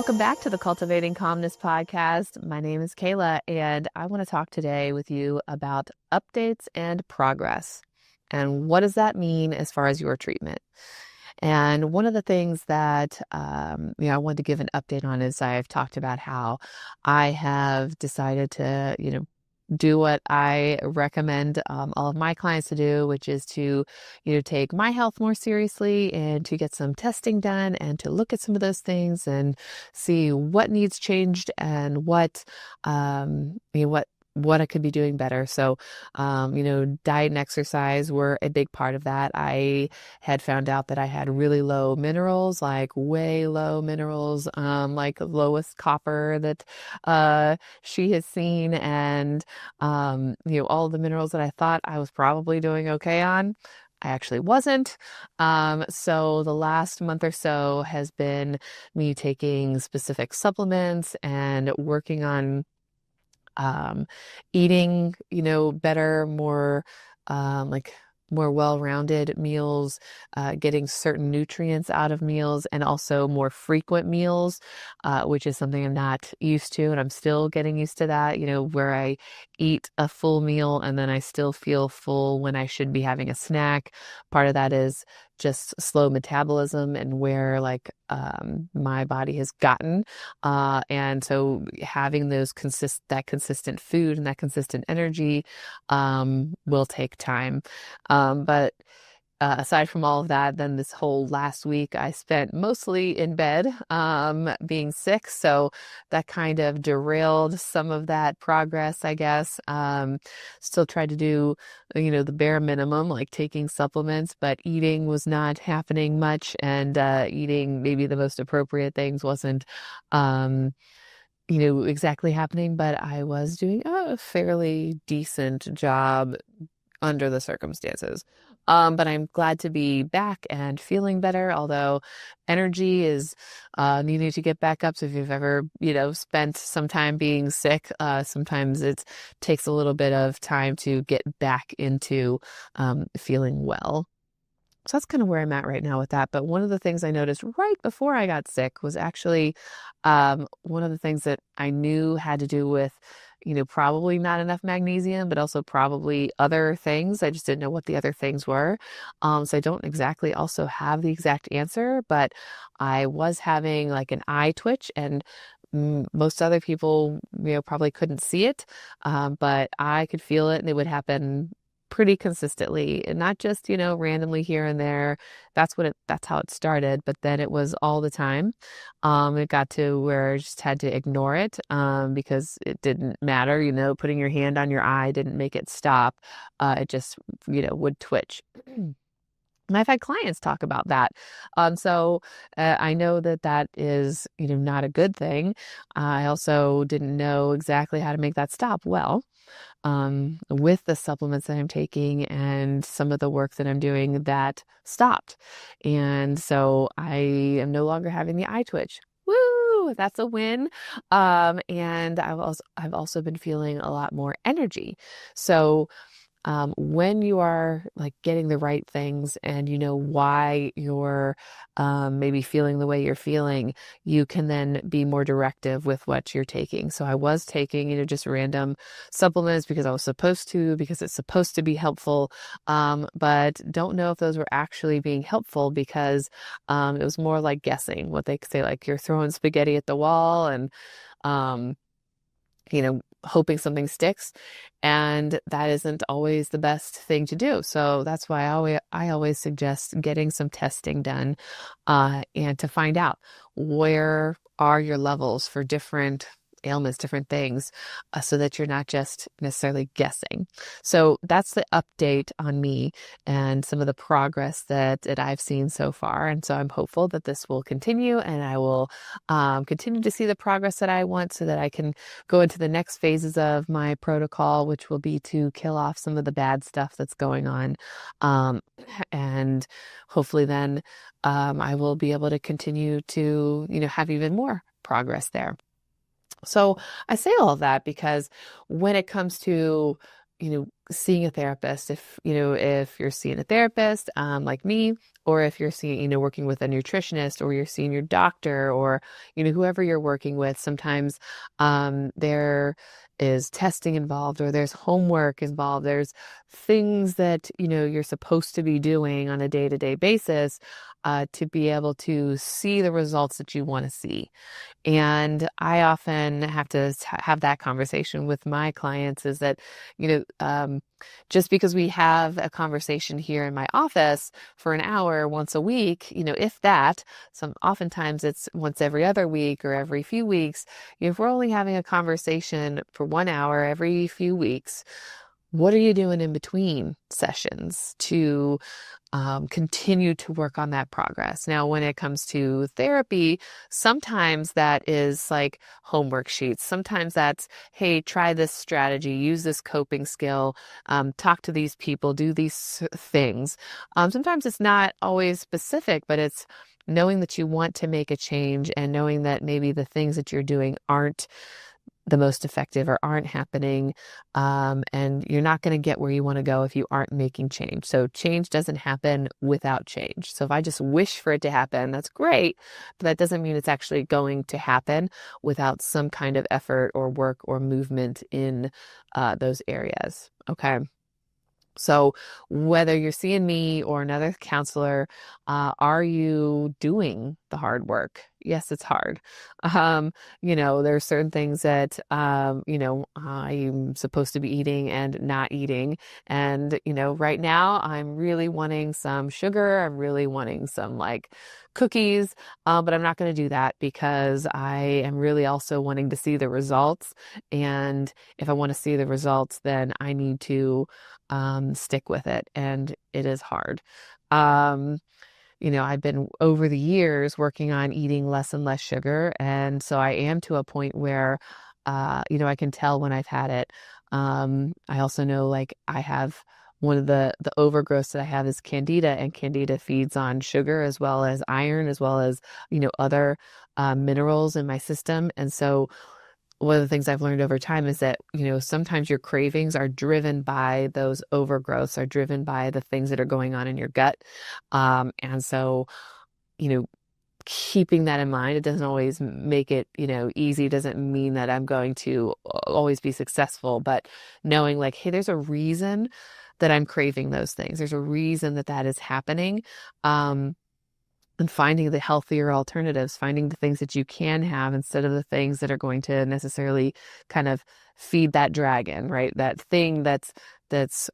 Welcome back to the Cultivating Calmness podcast. My name is 𝐂𝐮𝐥𝐦, and I want to talk today with you about updates and progress. And what does that mean as far as your treatment? And one of the things that I wanted to give an update on is I've talked about how I have decided to, do what I recommend all of my clients to do, which is to, take my health more seriously and to get some testing done and to look at some of those things and see what needs changed and what I could be doing better. So, diet and exercise were a big part of that. I had found out that I had really low minerals, like way low minerals, like lowest copper that she has seen, and all the minerals that I thought I was probably doing okay on. I actually wasn't. So the last month or so has been me taking specific supplements and working on eating, better, more more well-rounded meals, getting certain nutrients out of meals, and also more frequent meals, which is something I'm not used to, and I'm still getting used to that, where I eat a full meal and then I still feel full when I should be having a snack. Part of that is just slow metabolism and where my body has gotten. And so having that consistent food and that consistent energy will take time. But aside from all of that, then this whole last week I spent mostly in bed, being sick. So that kind of derailed some of that progress, I guess. Still tried to do, the bare minimum, like taking supplements, but eating was not happening much. And eating maybe the most appropriate things wasn't, exactly happening, but I was doing a fairly decent job under the circumstances. But I'm glad to be back and feeling better, although energy is needing to get back up. So if you've ever, spent some time being sick, sometimes it takes a little bit of time to get back into feeling well. So that's kind of where I'm at right now with that. But one of the things I noticed right before I got sick was actually one of the things that I knew had to do with, probably not enough magnesium, but also probably other things. I just didn't know what the other things were. So I don't exactly also have the exact answer, but I was having like an eye twitch, and most other people, probably couldn't see it, but I could feel it, and it would happen pretty consistently, and not just, randomly here and there. That's how it started, but then it was all the time. It got to where I just had to ignore it, because it didn't matter, putting your hand on your eye didn't make it stop. It just, would twitch. And I've had clients talk about that. So I know that is, not a good thing. I also didn't know exactly how to make that stop. Well, with the supplements that I'm taking and some of the work that I'm doing, that stopped. And so I am no longer having the eye twitch. Woo! That's a win. And I've also been feeling a lot more energy. So when you are like getting the right things and you know why you're maybe feeling the way you're feeling, you can then be more directive with what you're taking. So I was taking, just random supplements because I was supposed to, because it's supposed to be helpful, but don't know if those were actually being helpful because it was more like guessing. What they say, like you're throwing spaghetti at the wall and hoping something sticks, and that isn't always the best thing to do. So that's why I always suggest getting some testing done, and to find out where are your levels for different ailments, different things, so that you're not just necessarily guessing. So that's the update on me and some of the progress that I've seen so far. And so I'm hopeful that this will continue, and I will continue to see the progress that I want, so that I can go into the next phases of my protocol, which will be to kill off some of the bad stuff that's going on. And hopefully then I will be able to continue to, have even more progress there. So I say all of that because when it comes to, seeing a therapist, if you're seeing a therapist, like me, or if you're seeing, working with a nutritionist, or you're seeing your doctor, or, whoever you're working with, sometimes, there is testing involved, or there's homework involved. There's things that, you're supposed to be doing on a day-to-day basis, to be able to see the results that you want to see. And I often have to have that conversation with my clients, is that, you know, um, just because we have a conversation here in my office for an hour once a week, if that, oftentimes it's once every other week or every few weeks. If we're only having a conversation for 1 hour every few weeks, what are you doing in between sessions to continue to work on that progress? Now, when it comes to therapy, sometimes that is like homework sheets. Sometimes that's, hey, try this strategy, use this coping skill, talk to these people, do these things. Sometimes it's not always specific, but it's knowing that you want to make a change, and knowing that maybe the things that you're doing aren't the most effective or aren't happening. And you're not going to get where you want to go if you aren't making change. So change doesn't happen without change. So if I just wish for it to happen, that's great, but that doesn't mean it's actually going to happen without some kind of effort or work or movement in those areas. Okay. So whether you're seeing me or another counselor, are you doing the hard work? Yes, it's hard. There's certain things that, I'm supposed to be eating and not eating. And, right now I'm really wanting some sugar. I'm really wanting some like cookies, but I'm not going to do that because I am really also wanting to see the results. And if I want to see the results, then I need to stick with it. And it is hard. I've been over the years working on eating less and less sugar. And so I am to a point where, I can tell when I've had it. I also know, like, I have one of the overgrowths that I have is candida, and candida feeds on sugar as well as iron, as well as, other minerals in my system. And so one of the things I've learned over time is that, sometimes your cravings are driven by those overgrowths, are driven by the things that are going on in your gut. And so, you know, keeping that in mind, it doesn't always make it, easy. It doesn't mean that I'm going to always be successful, but knowing like, hey, there's a reason that I'm craving those things. There's a reason that that is happening. And finding the healthier alternatives, finding the things that you can have instead of the things that are going to necessarily kind of feed that dragon, right? That thing that's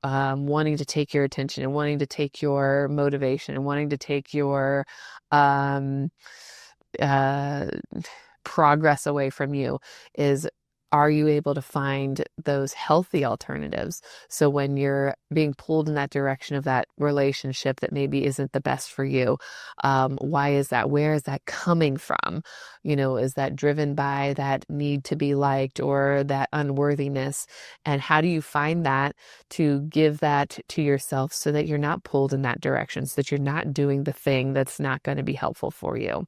wanting to take your attention and wanting to take your motivation and wanting to take your um, uh, progress away from you. Are you able to find those healthy alternatives? So when you're being pulled in that direction of that relationship that maybe isn't the best for you, why is that? Where is that coming from? Is that driven by that need to be liked or that unworthiness? And how do you find that to give that to yourself so that you're not pulled in that direction, so that you're not doing the thing that's not going to be helpful for you?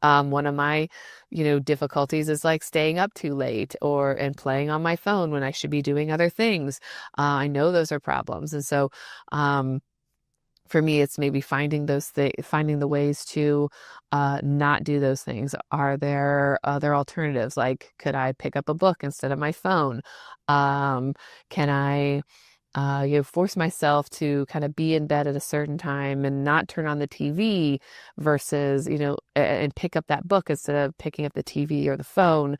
One of my, difficulties is like staying up too late and playing on my phone when I should be doing other things. I know those are problems. And so, for me, it's maybe finding finding the ways to not do those things. Are there other alternatives? Like, could I pick up a book instead of my phone? Can I force myself to kind of be in bed at a certain time and not turn on the TV versus, and pick up that book instead of picking up the TV or the phone,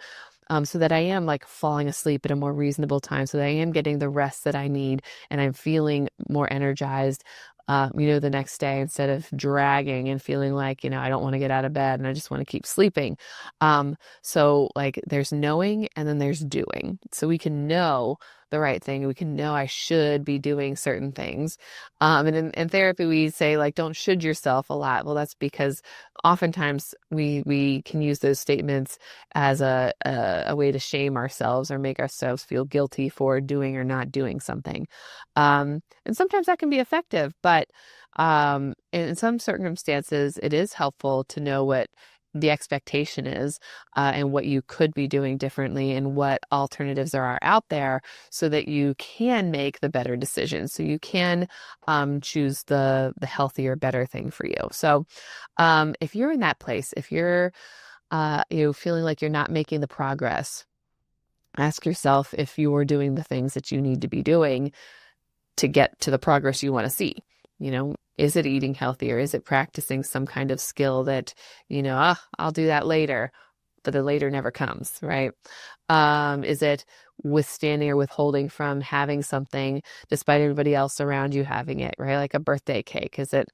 so that I am like falling asleep at a more reasonable time, so that I am getting the rest that I need and I'm feeling more energized, the next day, instead of dragging and feeling like, I don't want to get out of bed and I just want to keep sleeping. So like there's knowing and then there's doing. So we can know the right thing. We can know I should be doing certain things. And in therapy, we say like, don't should yourself a lot. Well, that's because oftentimes we can use those statements as a way to shame ourselves or make ourselves feel guilty for doing or not doing something. And sometimes that can be effective, but in some circumstances, it is helpful to know what the expectation is, and what you could be doing differently and what alternatives there are out there so that you can make the better decisions. So you can choose the healthier, better thing for you. So if you're in that place, if you're feeling like you're not making the progress, ask yourself if you're doing the things that you need to be doing to get to the progress you want to see. Is it eating healthier? Is it practicing some kind of skill that, I'll do that later, but the later never comes, right? Is it withstanding or withholding from having something despite everybody else around you having it, right? Like a birthday cake. Is it,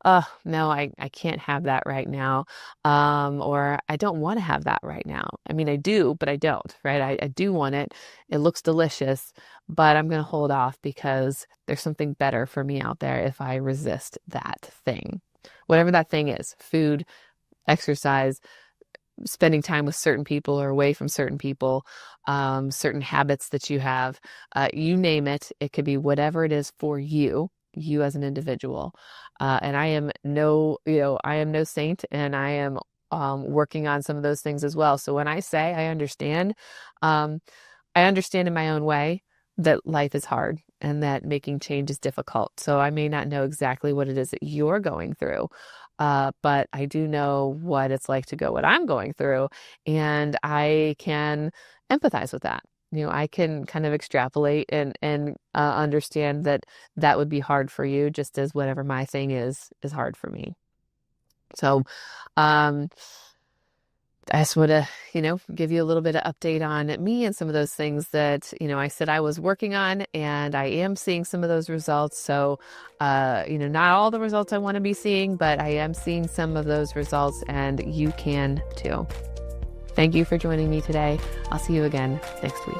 oh, no, I can't have that right now. Or I don't want to have that right now. I mean, I do, but I don't, right? I do want it. It looks delicious, but I'm going to hold off because there's something better for me out there if I resist that thing. Whatever that thing is, food, exercise, spending time with certain people or away from certain people, certain habits that you have, you name it. It could be whatever it is for you as an individual. And I am no saint, and I am working on some of those things as well. So when I say I understand in my own way that life is hard and that making change is difficult. So I may not know exactly what it is that you're going through, but I do know what it's like to go what I'm going through, and I can empathize with that. I can kind of extrapolate and understand that would be hard for you, just as whatever my thing is hard for me. So, I just want to, give you a little bit of update on me and some of those things that, I said I was working on, and I am seeing some of those results. So, not all the results I want to be seeing, but I am seeing some of those results, and you can too. Thank you for joining me today. I'll see you again next week.